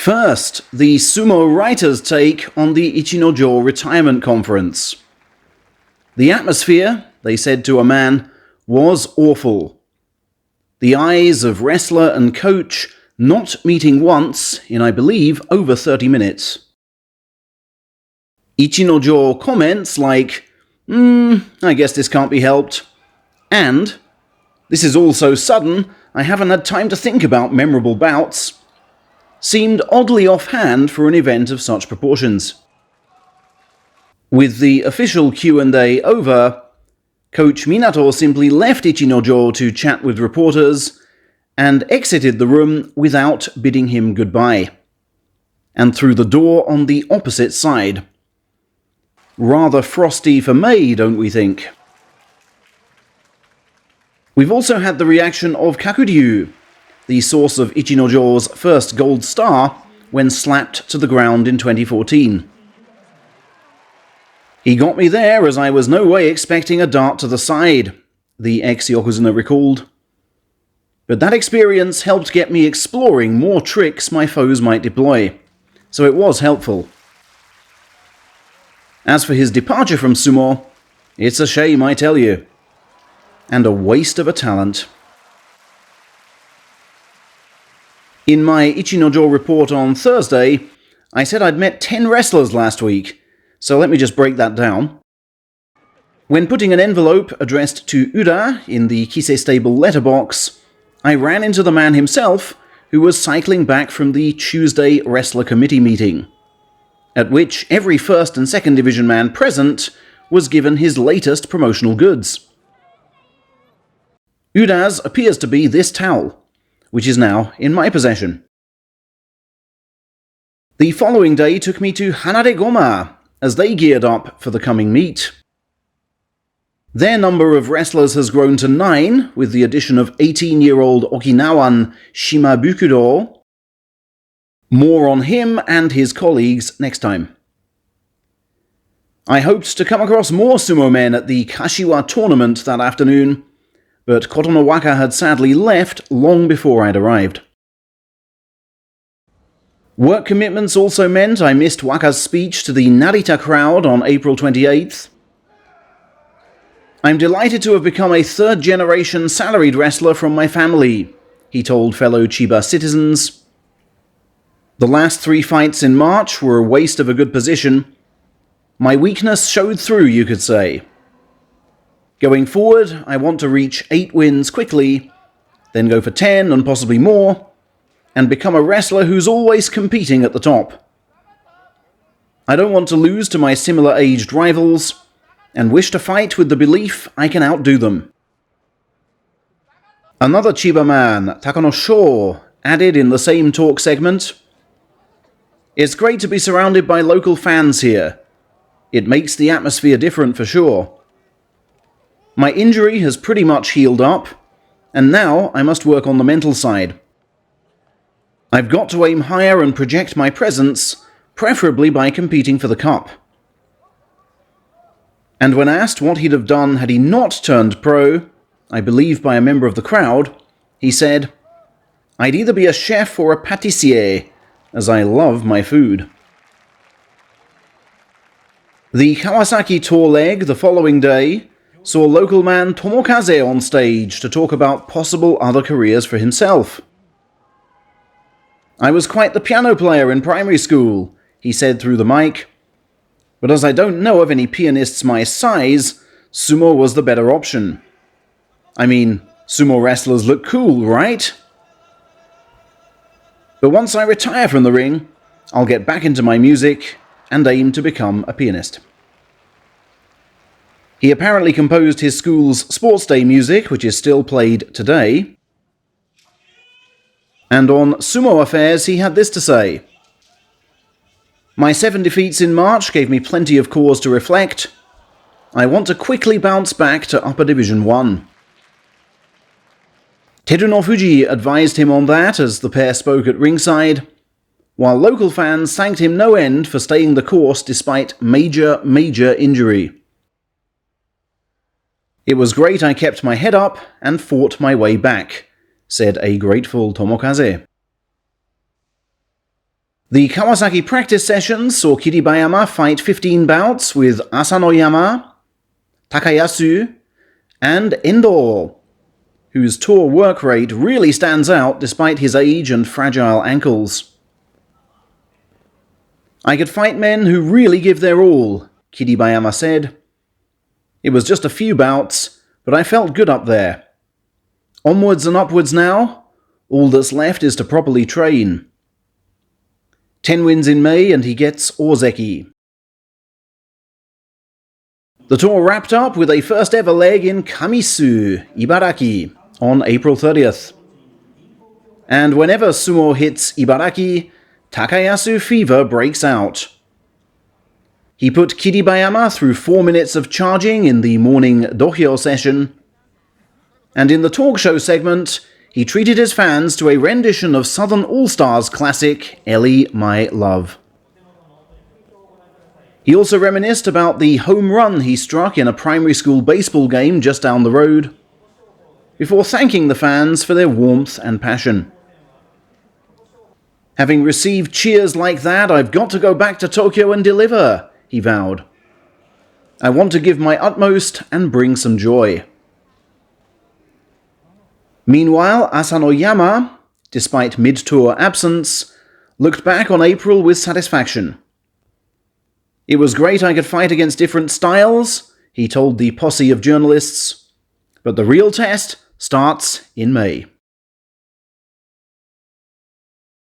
First, the sumo writers' take on the Ichinojo retirement conference. The atmosphere, they said to a man, was awful. The eyes of wrestler and coach not meeting once in, I believe, over 30 minutes. Ichinojo comments like, I guess this can't be helped. And, this is all so sudden, I haven't had time to think about memorable bouts. Seemed oddly offhand for an event of such proportions. With the official Q&A over, Coach Minato simply left Ichinojo to chat with reporters and exited the room without bidding him goodbye, and through the door on the opposite side. Rather frosty for May, don't we think? We've also had the reaction of Kakuryu, the source of Ichinojo's first gold star when slapped to the ground in 2014. He got me there as I was no way expecting a dart to the side, the ex-Yokozuna recalled. But that experience helped get me exploring more tricks my foes might deploy, so it was helpful. As for his departure from sumo, it's a shame, I tell you. And a waste of a talent. In my Ichinojo report on Thursday, I said I'd met 10 wrestlers last week, so let me just break that down. When putting an envelope addressed to Ura in the Kise Stable letterbox, I ran into the man himself, who was cycling back from the Tuesday Wrestler Committee meeting, at which every 1st and 2nd Division man present was given his latest promotional goods. Ura's appears to be this towel, which is now in my possession. The following day took me to Hanare Goma, as they geared up for the coming meet. Their number of wrestlers has grown to 9, with the addition of 18-year-old Okinawan Shimabukudo. More on him and his colleagues next time. I hoped to come across more sumo men at the Kashiwa tournament that afternoon, but Kotonowaka had sadly left long before I'd arrived. Work commitments also meant I missed Waka's speech to the Narita crowd on April 28th. I'm delighted to have become a 3rd-generation salaried wrestler from my family, he told fellow Chiba citizens. The last 3 fights in March were a waste of a good position. My weakness showed through, you could say. Going forward, I want to reach 8 wins quickly, then go for 10 and possibly more, and become a wrestler who's always competing at the top. I don't want to lose to my similar-aged rivals, and wish to fight with the belief I can outdo them. Another Chiba man, Takanosho, added in the same talk segment, "It's great to be surrounded by local fans here. It makes the atmosphere different for sure. My injury has pretty much healed up, and now I must work on the mental side. I've got to aim higher and project my presence, preferably by competing for the cup." And when asked what he'd have done had he not turned pro, I believe by a member of the crowd, he said, "I'd either be a chef or a pâtissier, as I love my food." The Kawasaki tour leg the following day saw local man Tomokaze on stage to talk about possible other careers for himself. "I was quite the piano player in primary school," he said through the mic, "but as I don't know of any pianists my size, sumo was the better option. I mean, sumo wrestlers look cool, right? But once I retire from the ring, I'll get back into my music and aim to become a pianist." He apparently composed his school's sports day music, which is still played today. And on sumo affairs, he had this to say: "My 7 defeats in March gave me plenty of cause to reflect. I want to quickly bounce back to Upper Division 1. Teruno Fuji advised him on that as the pair spoke at ringside, while local fans thanked him no end for staying the course despite major injury. "It was great I kept my head up and fought my way back," said a grateful Tomokaze. The Kawasaki practice sessions saw Kiribayama fight 15 bouts with Asanoyama, Takayasu, and Endo, whose tour work rate really stands out despite his age and fragile ankles. "I could fight men who really give their all," Kiribayama said. "It was just a few bouts, but I felt good up there. Onwards and upwards now, all that's left is to properly train." 10 wins in May and he gets Ozeki. The tour wrapped up with a first ever leg in Kamisu, Ibaraki, on April 30th. And whenever sumo hits Ibaraki, Takayasu fever breaks out. He put Kiribayama through 4 minutes of charging in the morning dohyo session, and in the talk show segment, he treated his fans to a rendition of Southern All-Stars classic Ellie My Love. He also reminisced about the home run he struck in a primary school baseball game just down the road, before thanking the fans for their warmth and passion. "Having received cheers like that, I've got to go back to Tokyo and deliver," he vowed. "I want to give my utmost and bring some joy." Meanwhile, Asanoyama, despite mid-tour absence, looked back on April with satisfaction. "It was great I could fight against different styles," he told the posse of journalists, "but the real test starts in May."